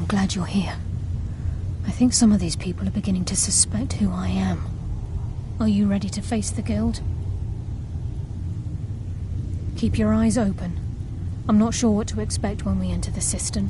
glad you're here. I think some of these people are beginning to suspect who I am. Are you ready to face the Guild? Keep your eyes open. I'm not sure what to expect when we enter the cistern.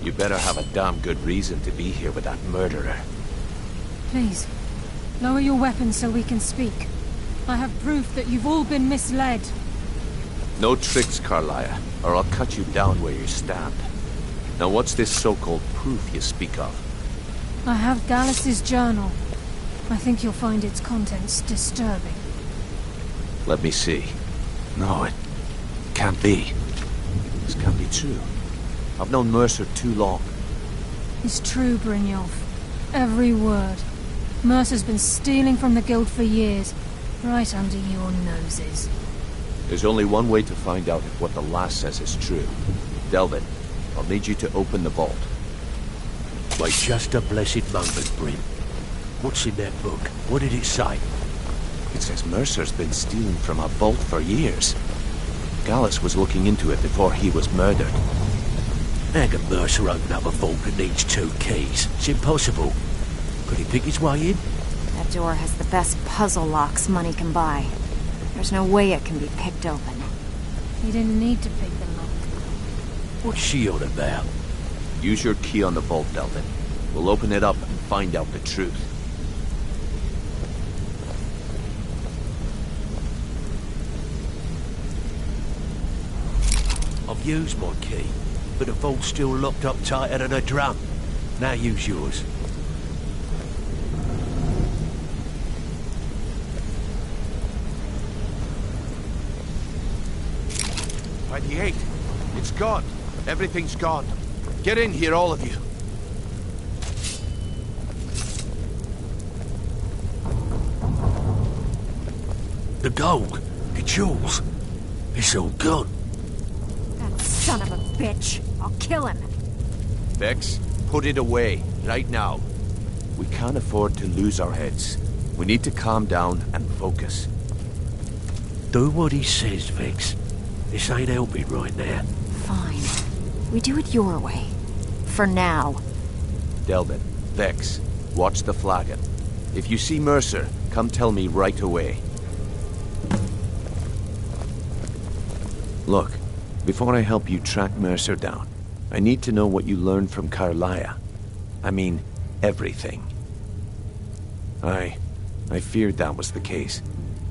You better have a damn good reason to be here with that murderer. Please, lower your weapons so we can speak. I have proof that you've all been misled. No tricks, Carlia, or I'll cut you down where you stand. Now what's this so-called proof you speak of? I have Gallus's journal. I think you'll find its contents disturbing. Let me see. No, it can't be. This can't be true. I've known Mercer too long. It's true, Brynjolf. Every word. Mercer's been stealing from the Guild for years, right under your noses. There's only one way to find out if what the lass says is true. Delvin, I'll need you to open the vault. Wait just a blessed moment, Bryn. What's in that book? What did it say? It says Mercer's been stealing from a vault for years. Gallus was looking into it before he was murdered. How can Mercer open up a vault that needs 2 keys? It's impossible. Could he pick his way in? That door has the best puzzle locks money can buy. There's no way it can be picked open. You didn't need to pick the lock. What's she on about? Use your key on the vault, Delvin. We'll open it up and find out the truth. I've used my key, but the vault's still locked up tighter than a drum. Now use yours. By the 8. It's gone. Everything's gone. Get in here, all of you. The gold, the jewels, it's all gone. That son of a bitch. I'll kill him. Vex, put it away, right now. We can't afford to lose our heads. We need to calm down and focus. Do what he says, Vex. This ain't helping right now. Fine. We do it your way. For now. Delvin, Vex, watch the flagon. If you see Mercer, come tell me right away. Look, before I help you track Mercer down, I need to know what you learned from Carlia. I mean, everything. I feared that was the case.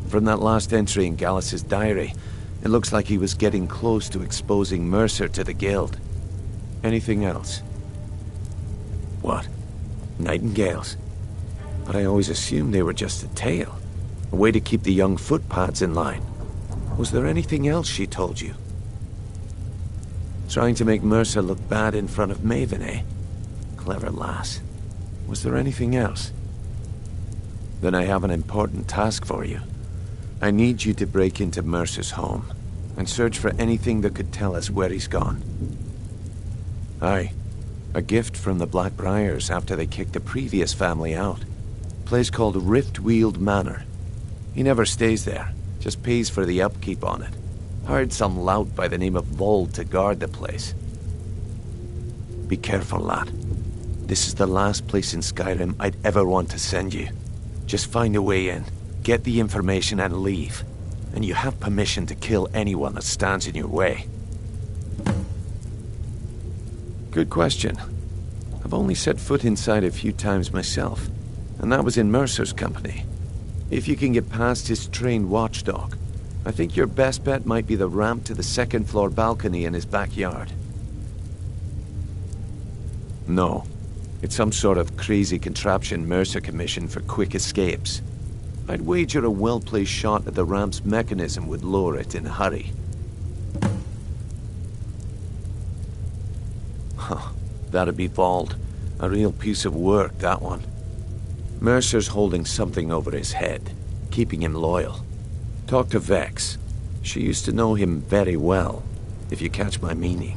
From that last entry in Gallus's diary, it looks like he was getting close to exposing Mercer to the Guild. Anything else? What? Nightingales? But I always assumed they were just a tale. A way to keep the young footpads in line. Was there anything else she told you? Trying to make Mercer look bad in front of Maven, eh? Clever lass. Was there anything else? Then I have an important task for you. I need you to break into Mercer's home and search for anything that could tell us where he's gone. Aye, a gift from the Blackbriars after they kicked the previous family out. Place called Riftweald Manor. He never stays there, just pays for the upkeep on it. Hired some lout by the name of Vold to guard the place. Be careful, lad. This is the last place in Skyrim I'd ever want to send you. Just find a way in, get the information and leave. And you have permission to kill anyone that stands in your way. Good question. I've only set foot inside a few times myself, and that was in Mercer's company. If you can get past his trained watchdog, I think your best bet might be the ramp to the second-floor balcony in his backyard. No. It's some sort of crazy contraption Mercer commissioned for quick escapes. I'd wager a well-placed shot at the ramp's mechanism would lower it in a hurry. Huh. That'd be bald. A real piece of work, that one. Mercer's holding something over his head, keeping him loyal. Talk to Vex. She used to know him very well, if you catch my meaning.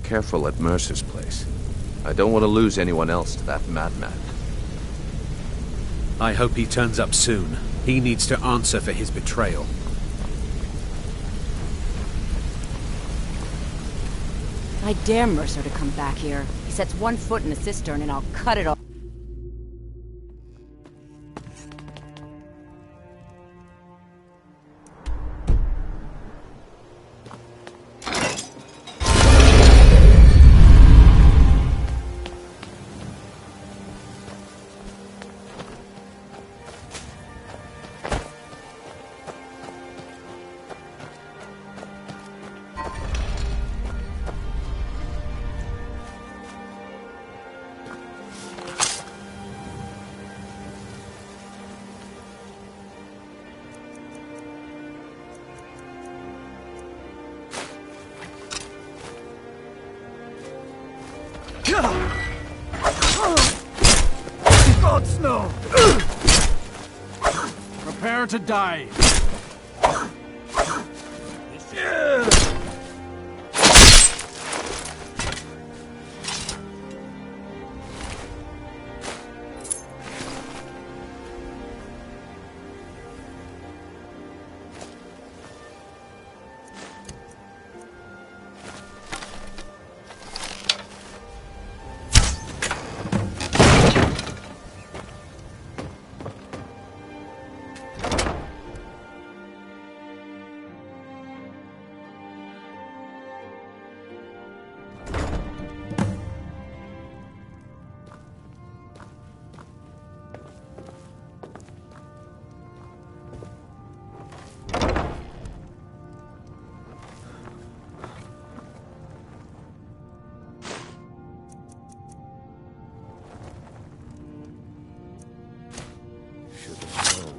Careful at Mercer's place. I don't want to lose anyone else to that madman. I hope he turns up soon. He needs to answer for his betrayal. I dare Mercer to come back here. He sets one foot in the cistern and I'll cut it off. Gods, no! Prepare to die.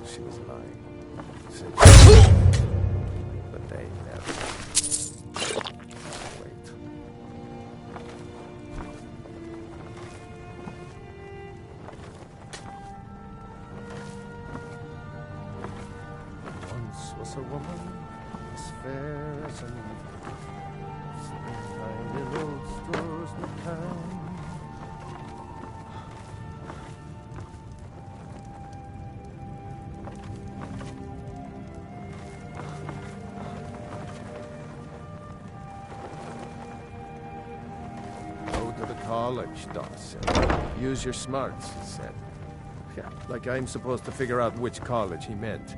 She was lying. But they never. Wait. Once was a woman as fair as an tiny little stores in the town. College, Doc said. Use your smarts, he said. Yeah, like I'm supposed to figure out which college he meant.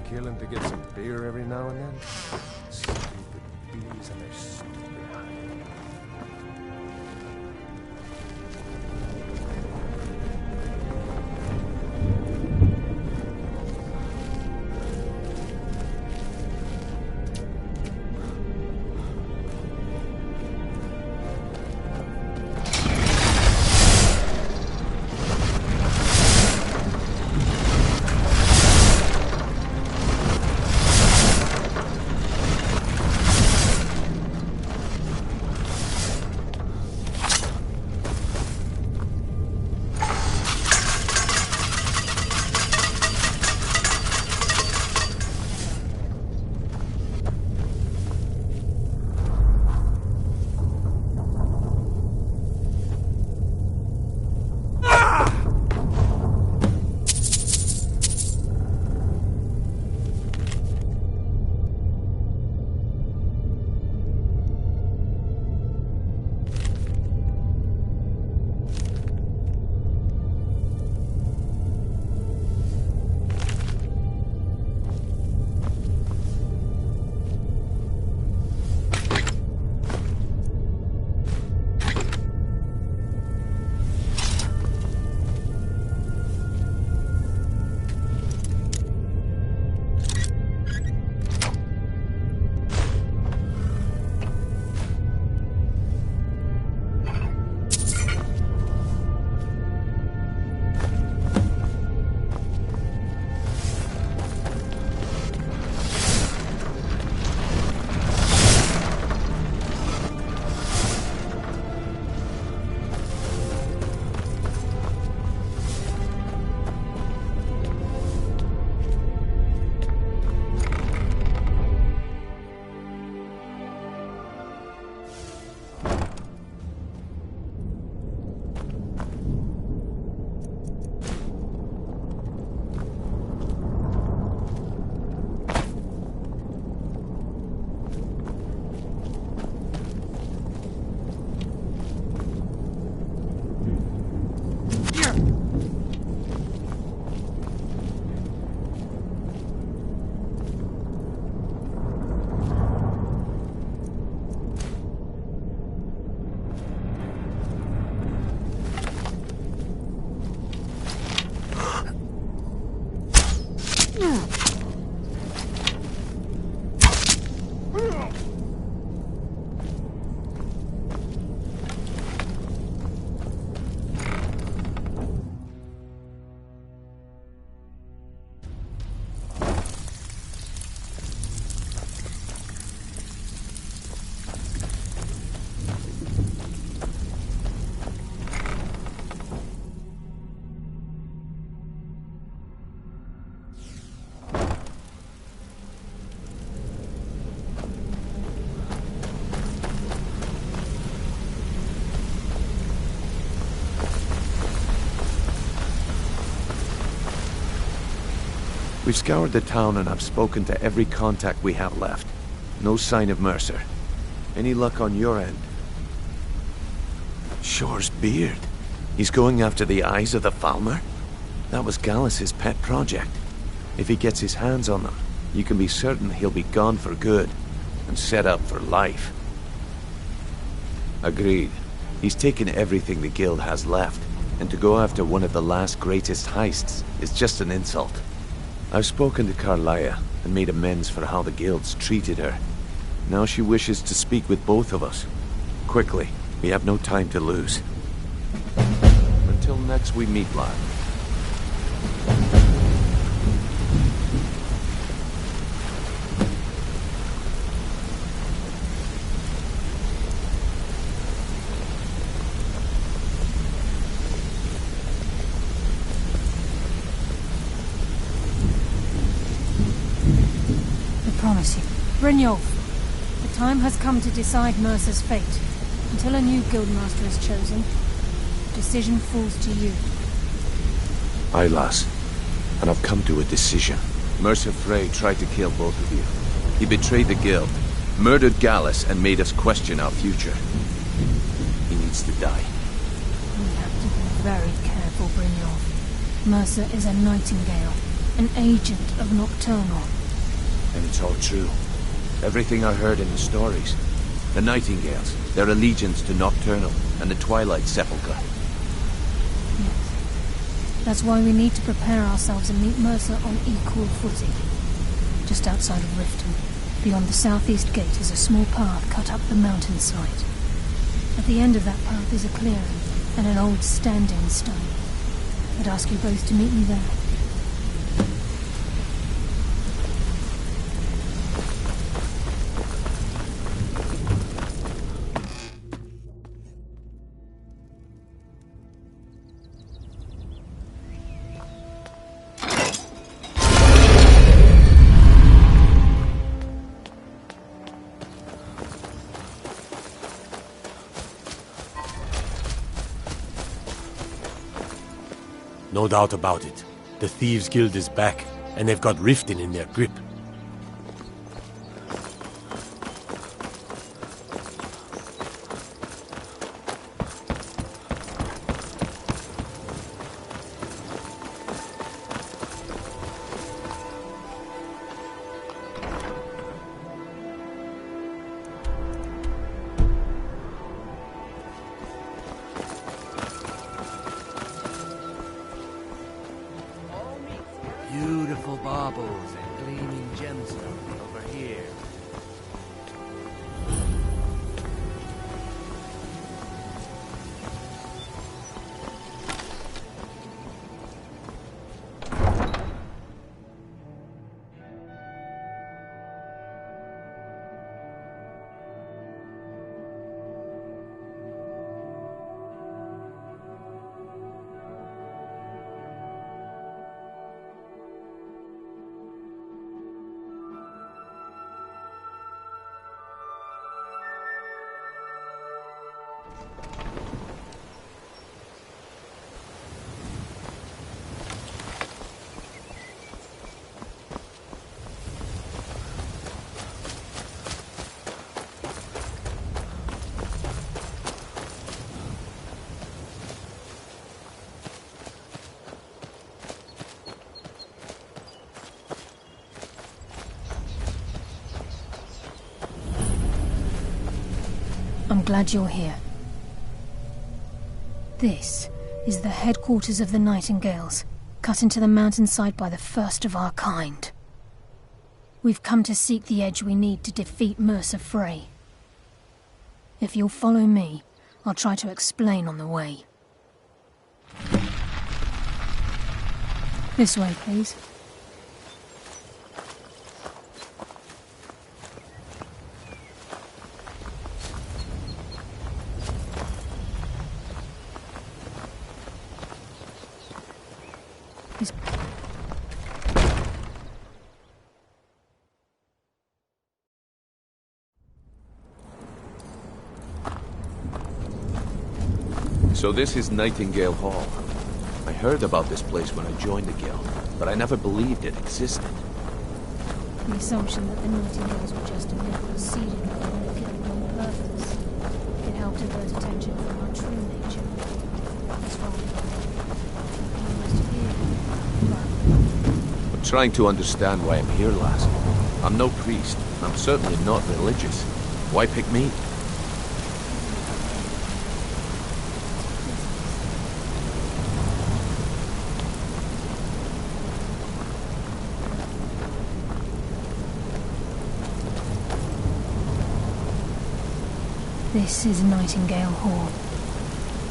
Kill him to get some beer every now and then. Stupid bees and their stupid honey. We've scoured the town and I've spoken to every contact we have left. No sign of Mercer. Any luck on your end? Shore's beard. He's going after the eyes of the Falmer? That was Gallus's pet project. If he gets his hands on them, you can be certain he'll be gone for good, and set up for life. Agreed. He's taken everything the Guild has left, and to go after one of the last greatest heists is just an insult. I've spoken to Carlia, and made amends for how the Guild's treated her. Now she wishes to speak with both of us. Quickly, we have no time to lose. Until next we meet, lad. Promise you. Brynjolf, the time has come to decide Mercer's fate. Until a new guildmaster is chosen, the decision falls to you. Aye, lass. And I've come to a decision. Mercer Frey tried to kill both of you. He betrayed the Guild, murdered Gallus, and made us question our future. He needs to die. We have to be very careful, Brynjolf. Mercer is a Nightingale, an agent of Nocturnal. And it's all true. Everything I heard in the stories. The Nightingales, their allegiance to Nocturnal, and the Twilight Sepulchre. Yes. That's why we need to prepare ourselves and meet Mercer on equal footing. Just outside of Riften, beyond the southeast gate, is a small path cut up the mountainside. At the end of that path is a clearing, and an old standing stone. I'd ask you both to meet me there. No doubt about it. The Thieves' Guild is back, and they've got Riften in their grip. Beautiful baubles and gleaming gemstones over here. I'm glad you're here. This is the headquarters of the Nightingales, cut into the mountainside by the first of our kind. We've come to seek the edge we need to defeat Mercer Frey. If you'll follow me, I'll try to explain on the way. This way, please. So this is Nightingale Hall. I heard about this place when I joined the guild, but I never believed it existed. The assumption that the Nightingales were just a myth was seeded within the guild on purpose. It helped divert attention from our true nature. That's why we must fear, but I'm trying to understand why I'm here, lass. I'm no priest. I'm certainly not religious. Why pick me? This is Nightingale Hall.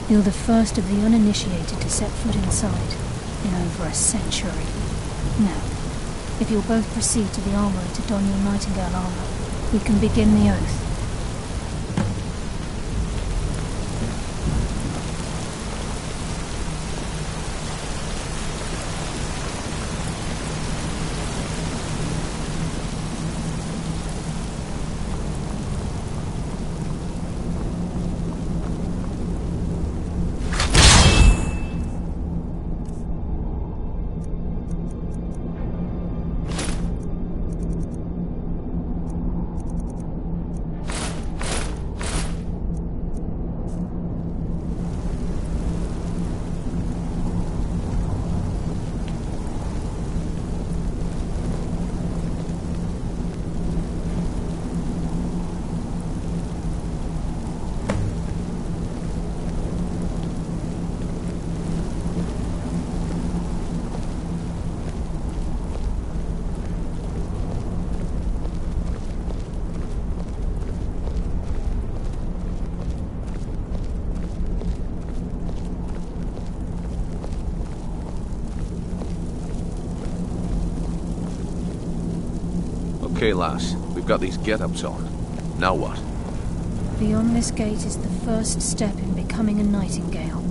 You're the first of the uninitiated to set foot inside in over a century. Now, if you'll both proceed to the armory to don your Nightingale armor, we can begin the oath. Okay, lass. We've got these get-ups on. Now what? Beyond this gate is the first step in becoming a Nightingale.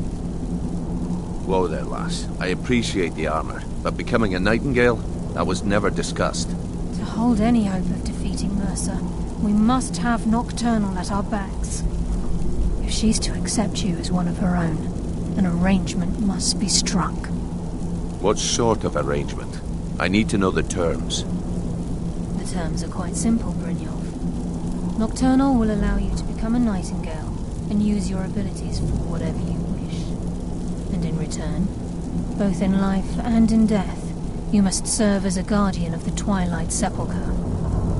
Whoa there, lass. I appreciate the armor, but becoming a Nightingale? That was never discussed. To hold any hope of defeating Mercer, we must have Nocturnal at our backs. If she's to accept you as one of her own, an arrangement must be struck. What sort of arrangement? I need to know the terms. The terms are quite simple, Brynjolf. Nocturnal will allow you to become a Nightingale and use your abilities for whatever you wish. And in return, both in life and in death, you must serve as a guardian of the Twilight Sepulchre.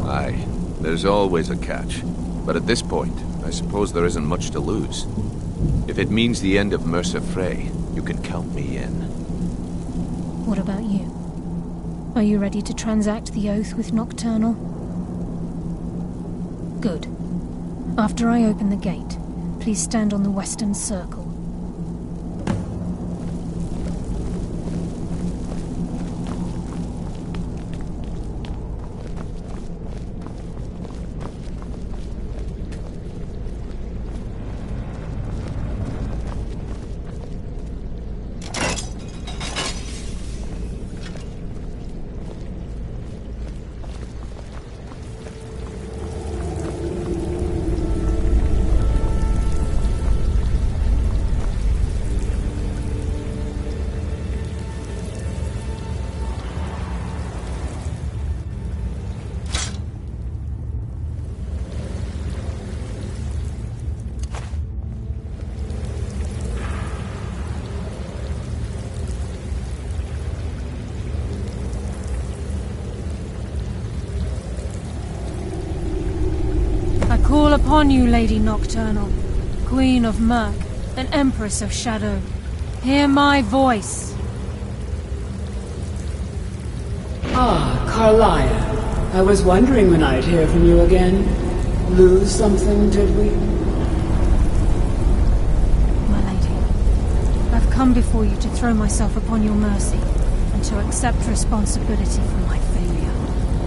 Aye, there's always a catch. But at this point, I suppose there isn't much to lose. If it means the end of Mercer Frey, you can count me in. What about you? Are you ready to transact the oath with Nocturnal? Good. After I open the gate, please stand on the western circle. Call upon you, Lady Nocturnal, Queen of Murk, and Empress of Shadow. Hear my voice. Ah, Carlia. I was wondering when I'd hear from you again. Lose something, did we? My lady, I've come before you to throw myself upon your mercy, and to accept responsibility for my failure.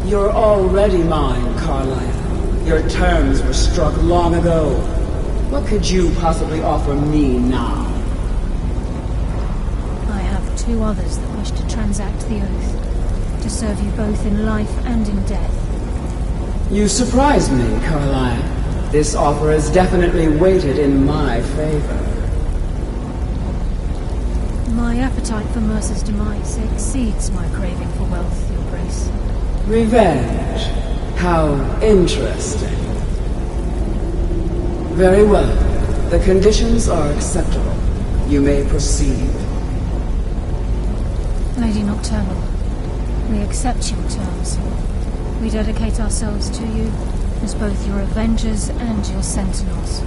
You're already mine, Carlia. Your terms were struck long ago. What could you possibly offer me now? I have two others that wish to transact the oath, to serve you both in life and in death. You surprise me, Carlia. This offer is definitely weighted in my favor. My My appetite for Mercer's demise exceeds my craving for wealth, Your Grace. Revenge. How interesting. Very well. The conditions are acceptable. You may proceed. Lady Nocturnal, we accept your terms. We dedicate ourselves to you as both your avengers and your sentinels.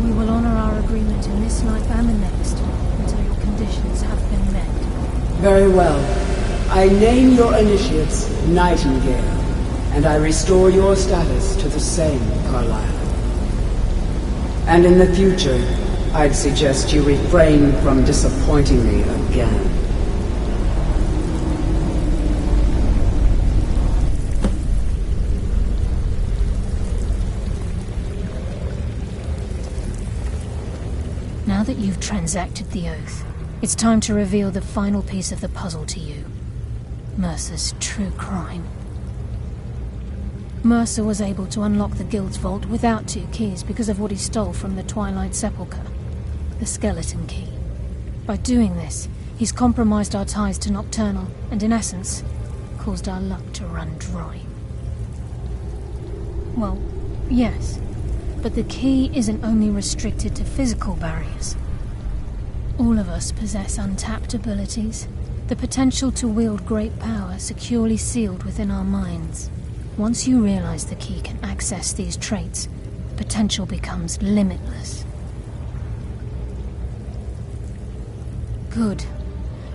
We will honor our agreement in this life and the next until your conditions have been met. Very well. I name your initiates Nightingale, and I restore your status to the same, Carlyle. And in the future, I'd suggest you refrain from disappointing me again. Now that you've transacted the oath, it's time to reveal the final piece of the puzzle to you. Mercer's true crime. Mercer was able to unlock the Guild's vault without 2 keys because of what he stole from the Twilight Sepulchre, the skeleton key. By doing this, he's compromised our ties to Nocturnal and, in essence, caused our luck to run dry. Well, yes, but the key isn't only restricted to physical barriers. All of us possess untapped abilities, the potential to wield great power securely sealed within our minds. Once you realize the key can access these traits, potential becomes limitless. Good.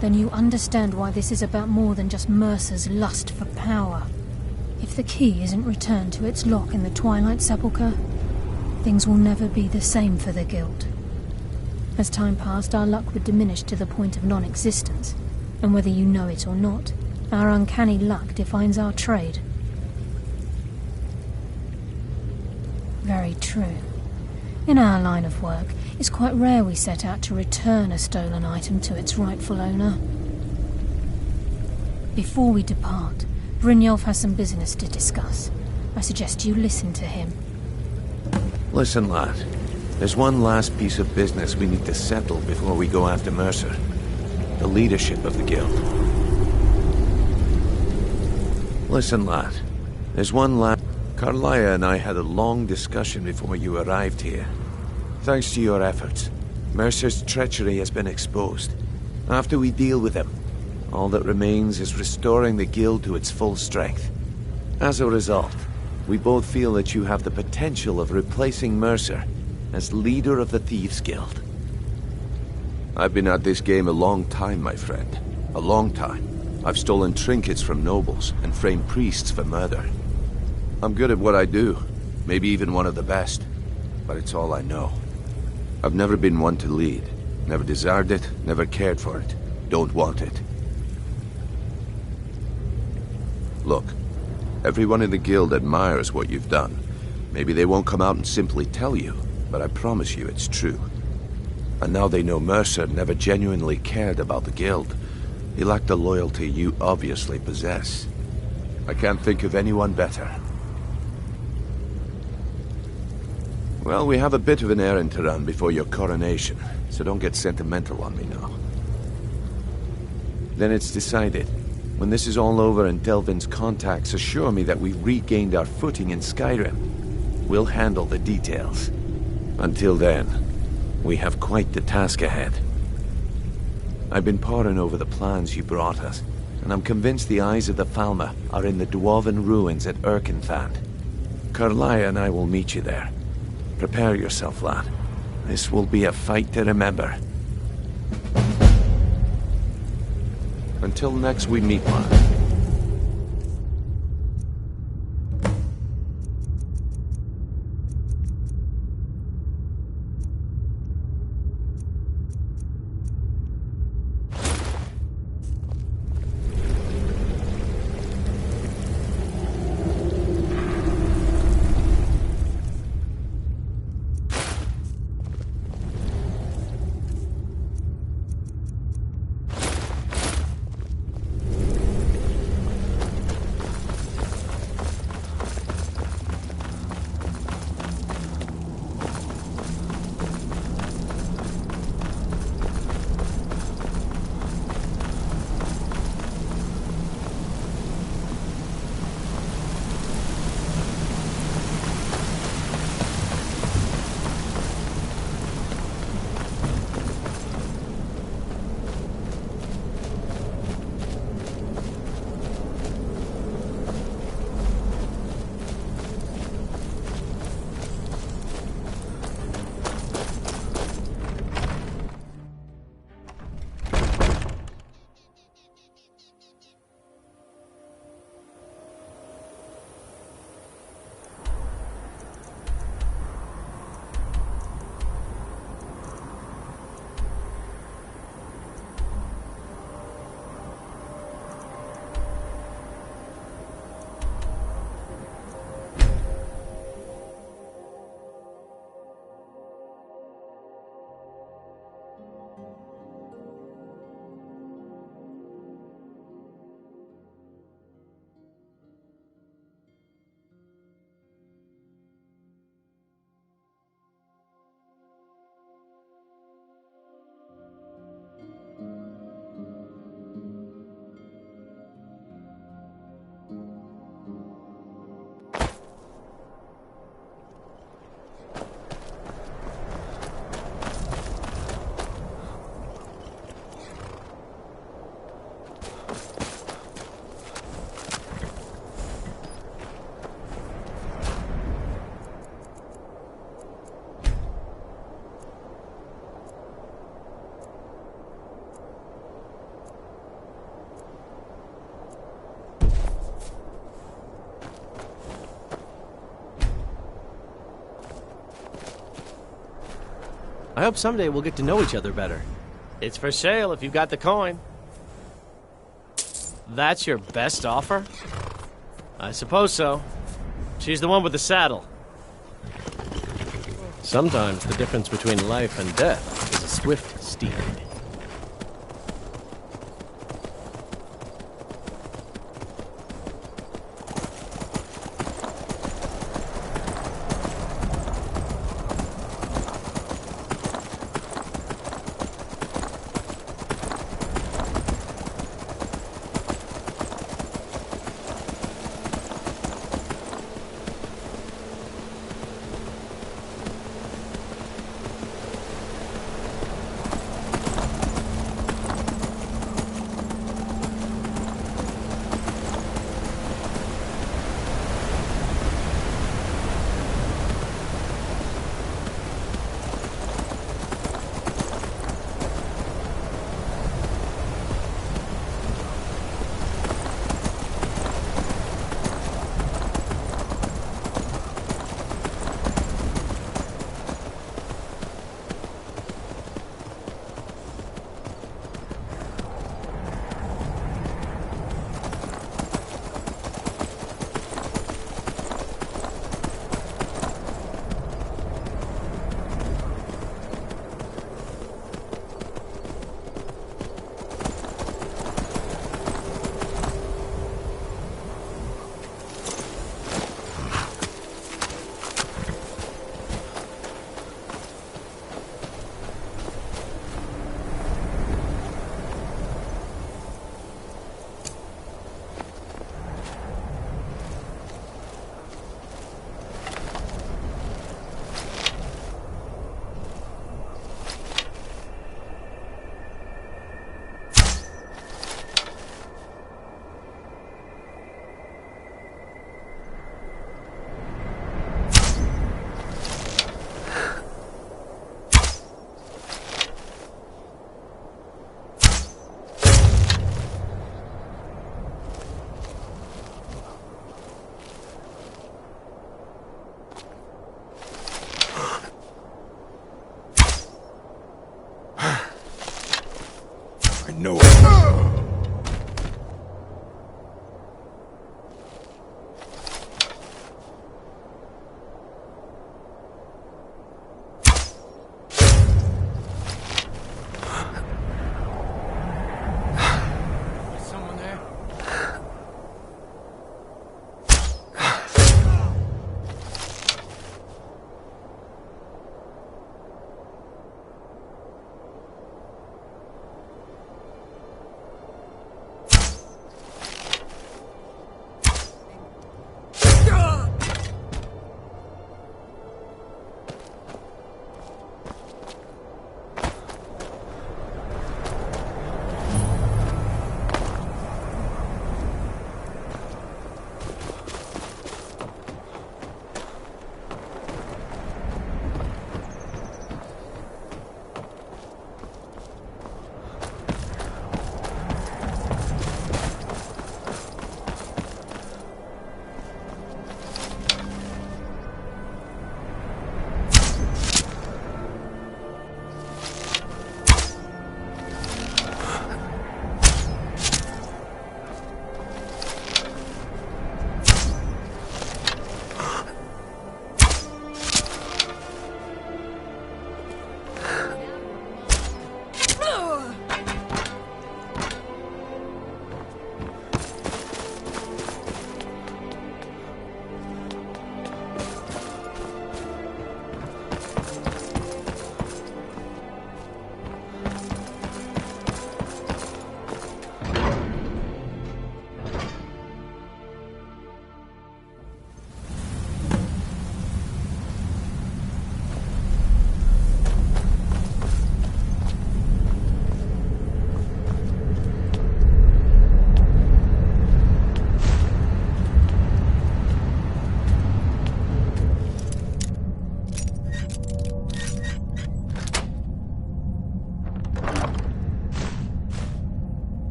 Then you understand why this is about more than just Mercer's lust for power. If the key isn't returned to its lock in the Twilight Sepulchre, things will never be the same for the Guild. As time passed, our luck would diminish to the point of non-existence, and whether you know it or not, our uncanny luck defines our trade. Very true. In our line of work, it's quite rare we set out to return a stolen item to its rightful owner. Before we depart, Brynjolf has some business to discuss. I suggest you listen to him. Listen, lad. There's one last piece of business we need to settle before we go after Mercer. The leadership of the Guild. Listen, lad. There's one last... Carlia and I had a long discussion before you arrived here. Thanks to your efforts, Mercer's treachery has been exposed. After we deal with him, all that remains is restoring the Guild to its full strength. As a result, we both feel that you have the potential of replacing Mercer as leader of the Thieves' Guild. I've been at this game a long time, my friend. A long time. I've stolen trinkets from nobles and framed priests for murder. I'm good at what I do, maybe even one of the best, but it's all I know. I've never been one to lead. Never desired it, never cared for it. Don't want it. Look, everyone in the Guild admires what you've done. Maybe they won't come out and simply tell you, but I promise you it's true. And now they know Mercer never genuinely cared about the Guild. He lacked the loyalty you obviously possess. I can't think of anyone better. Well, we have a bit of an errand to run before your coronation, so don't get sentimental on me now. Then it's decided. When this is all over and Delvin's contacts assure me that we've regained our footing in Skyrim, we'll handle the details. Until then, we have quite the task ahead. I've been poring over the plans you brought us, and I'm convinced the eyes of the Falmer are in the Dwarven ruins at Erkenthand. Carlia and I will meet you there. Prepare yourself, lad. This will be a fight to remember. Until next we meet, lad. I hope someday we'll get to know each other better. It's for sale if you've got the coin. That's your best offer? I suppose so. She's the one with the saddle. Sometimes the difference between life and death is a swift steed.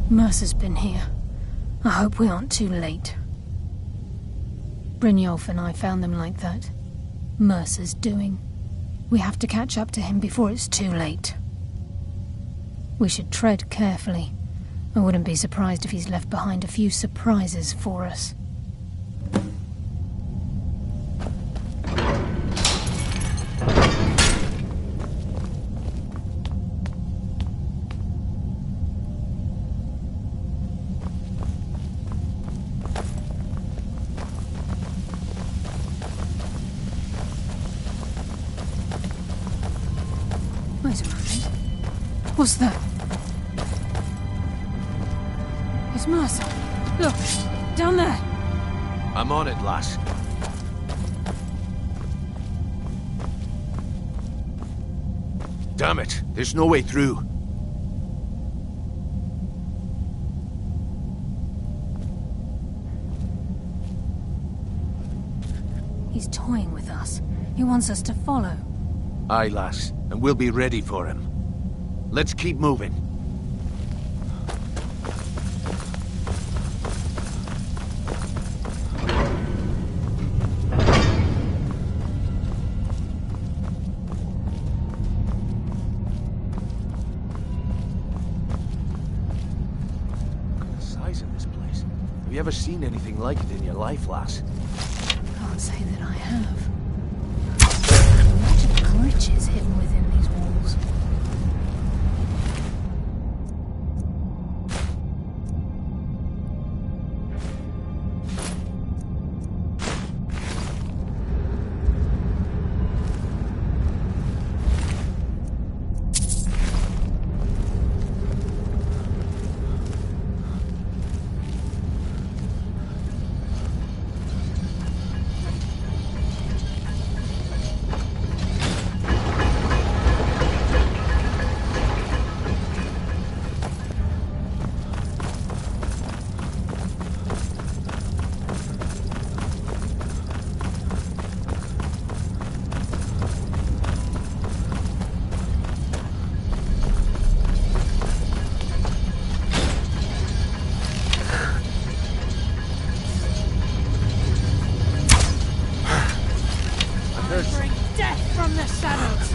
Mercer's been here. I hope we aren't too late. Brynjolf and I found them like that. Mercer's doing. We have to catch up to him before it's too late. We should tread carefully. I wouldn't be surprised if he's left behind a few surprises for us. Wait a moment. What's that? It's Mercer. Look, down there. I'm on it, lass. Damn it, there's no way through. He's toying with us. He wants us to follow. Aye, lass, and we'll be ready for him. Let's keep moving. Have you ever seen anything like it in your life, lass? Can't say that I have. Imagine the glitches hidden within these walls. Bring death from the shadows!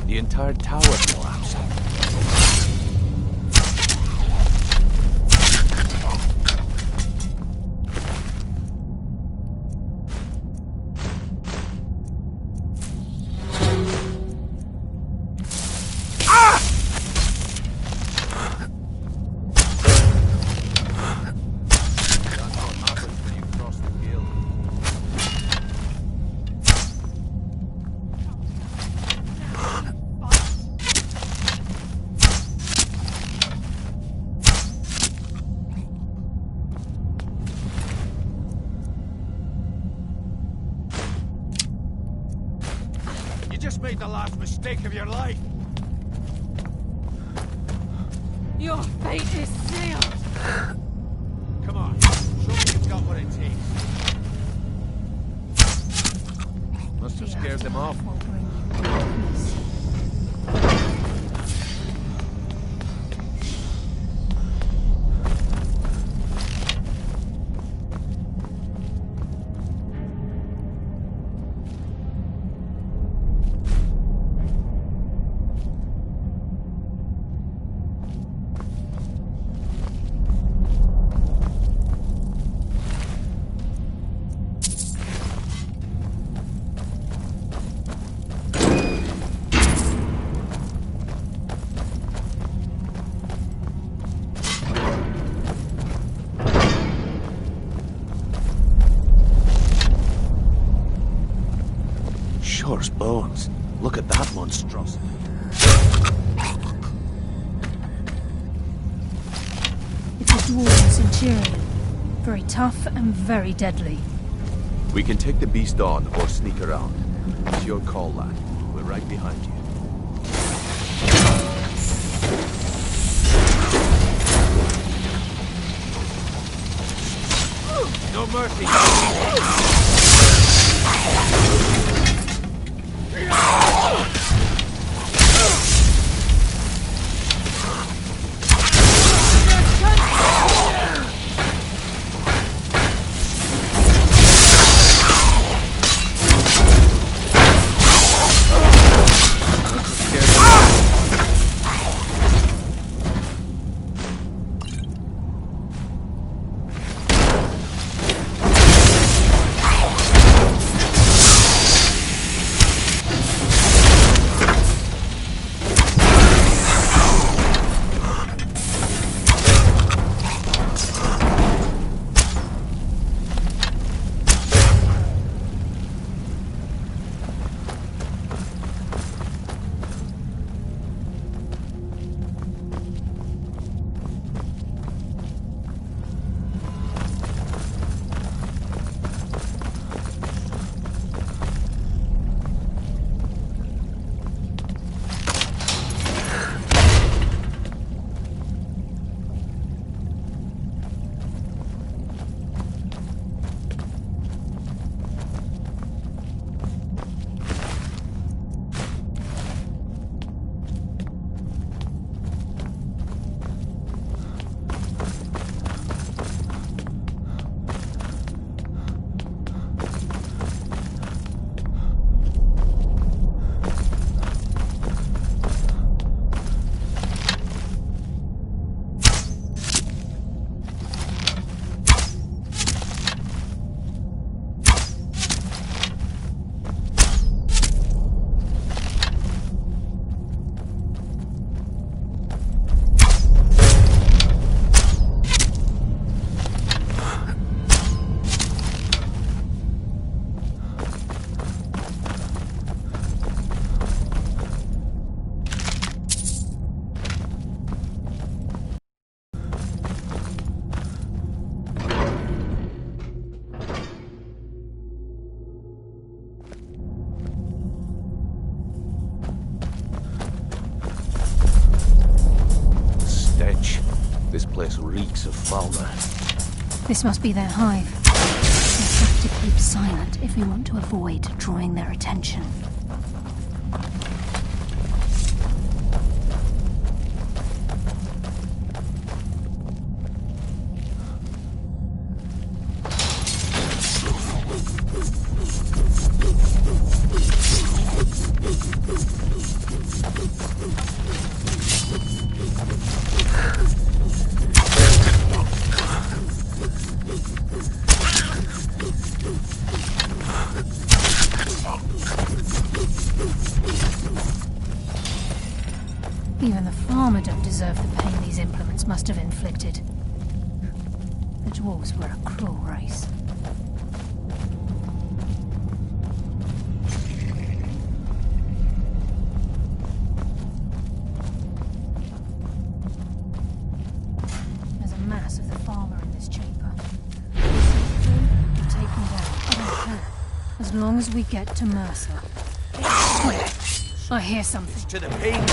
The entire tower collapsed. just made the last mistake of your life. Your fate is sealed. Come on, show me you've got what it takes. Must have scared them off. Will bring you peace. Shore's bones. Look at that monstrosity. It's a dwarven centurion. Very tough and very deadly. We can take the beast on or sneak around. It's your call, lad. We're right behind you. No mercy. This place reeks of foulness. This must be their hive. We have to keep silent if we want to avoid drawing their attention. Even the farmer don't deserve the pain these implements must have inflicted. The dwarves were a cruel race. There's a mass of the farmer in this chamber. We'll take him down. I don't care. As long as we get to Mercer. Wait, I hear something. To the pavement.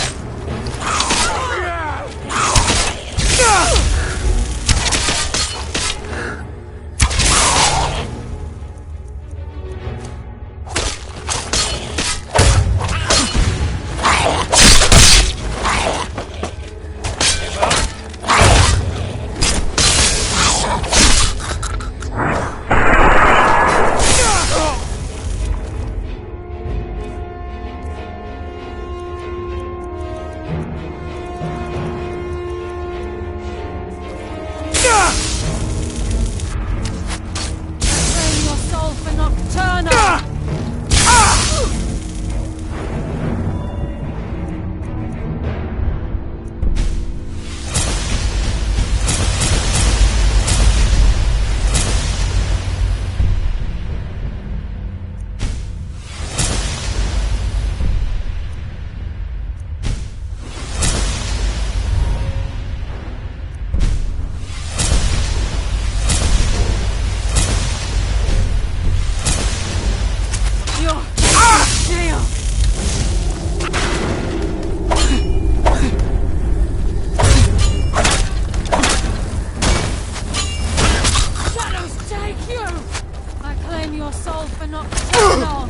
Claim your soul for Nocturna!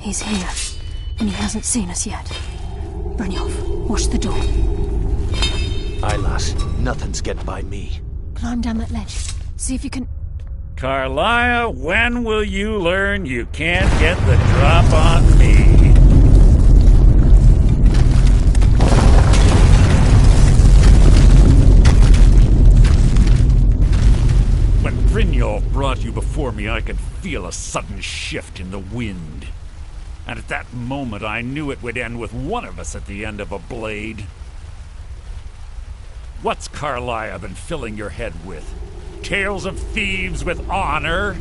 He's here, and he hasn't seen us yet. Brynjolf, watch the door. Aye, lass. Nothing's get by me. Climb down that ledge. See if you can... Carlia, when will you learn you can't get the drop on me? Brynjolf brought you before me, I could feel a sudden shift in the wind. And at that moment, I knew it would end with one of us at the end of a blade. What's Carlia been filling your head with? Tales of thieves with honor?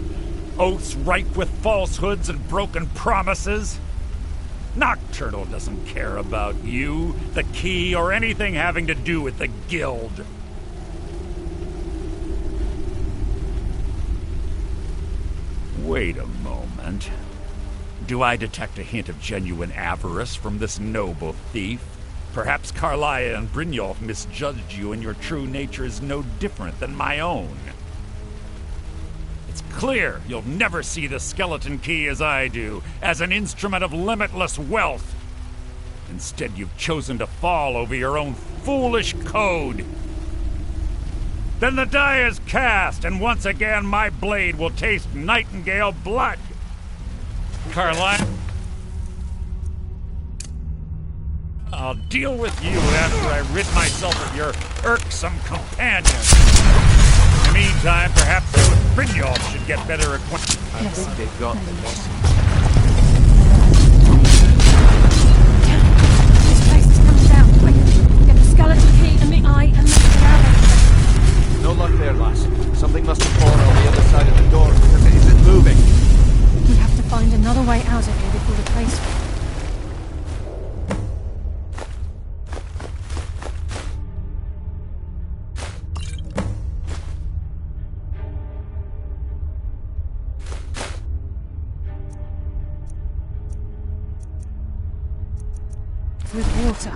Oaths ripe with falsehoods and broken promises? Nocturnal doesn't care about you, the key, or anything having to do with the guild. Wait a moment. Do I detect a hint of genuine avarice from this noble thief? Perhaps Carlia and Brynjolf misjudged you, and your true nature is no different than my own. It's clear you'll never see the skeleton key as I do, as an instrument of limitless wealth. Instead, you've chosen to fall over your own foolish code. Then the die is cast, and once again my blade will taste Nightingale blood. Carlia, I'll deal with you after I rid myself of your irksome companion. In the meantime, perhaps you and Brynjolf should get better acquainted. I think they've got the lesson. This place is coming down. Quick, get the skeleton key and the eye and make it out. No luck there, lass. Something must have fallen on the other side of the door because it isn't moving. We have to find another way out of here before the place. With water.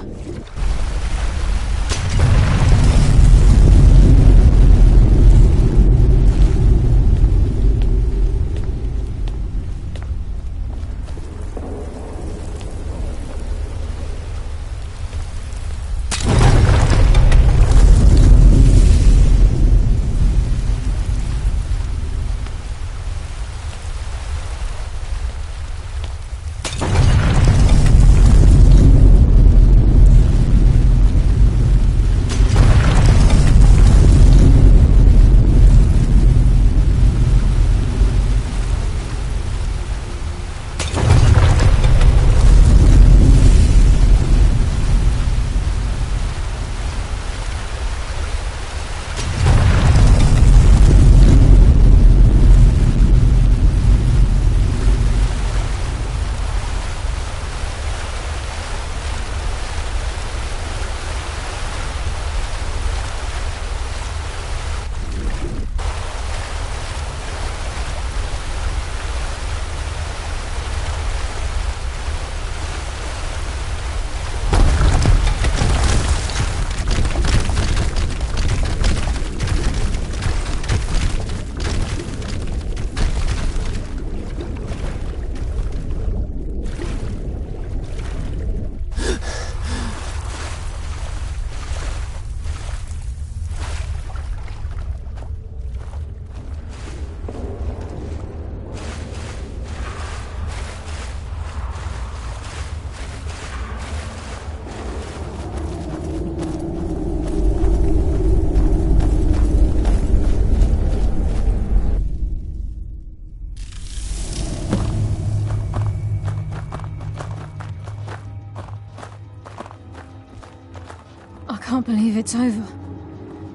I can't believe it's over.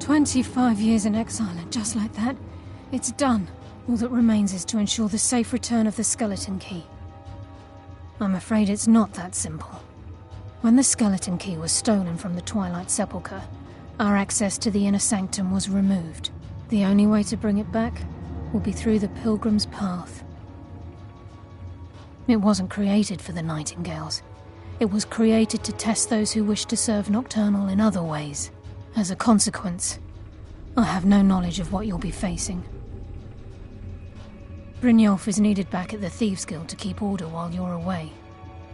25 years in exile, and just like that, it's done. All that remains is to ensure the safe return of the skeleton key. I'm afraid it's not that simple. When the skeleton key was stolen from the Twilight Sepulchre, our access to the inner sanctum was removed. The only way to bring it back will be through the Pilgrim's Path. It wasn't created for the Nightingales. It was created to test those who wish to serve Nocturnal in other ways. As a consequence, I have no knowledge of what you'll be facing. Brynjolf is needed back at the Thieves' Guild to keep order while you're away.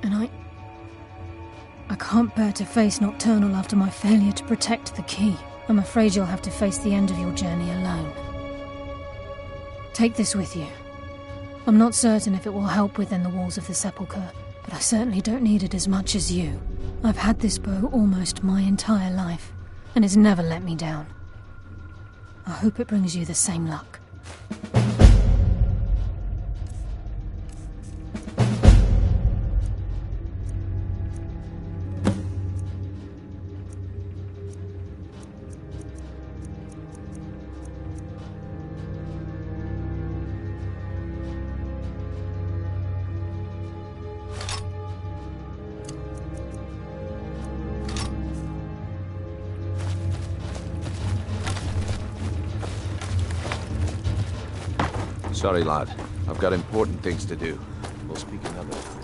And I can't bear to face Nocturnal after my failure to protect the key. I'm afraid you'll have to face the end of your journey alone. Take this with you. I'm not certain if it will help within the walls of the Sepulchre, but I certainly don't need it as much as you. I've had this bow almost my entire life, and it's never let me down. I hope it brings you the same luck. Sorry, lad. I've got important things to do. We'll speak another time.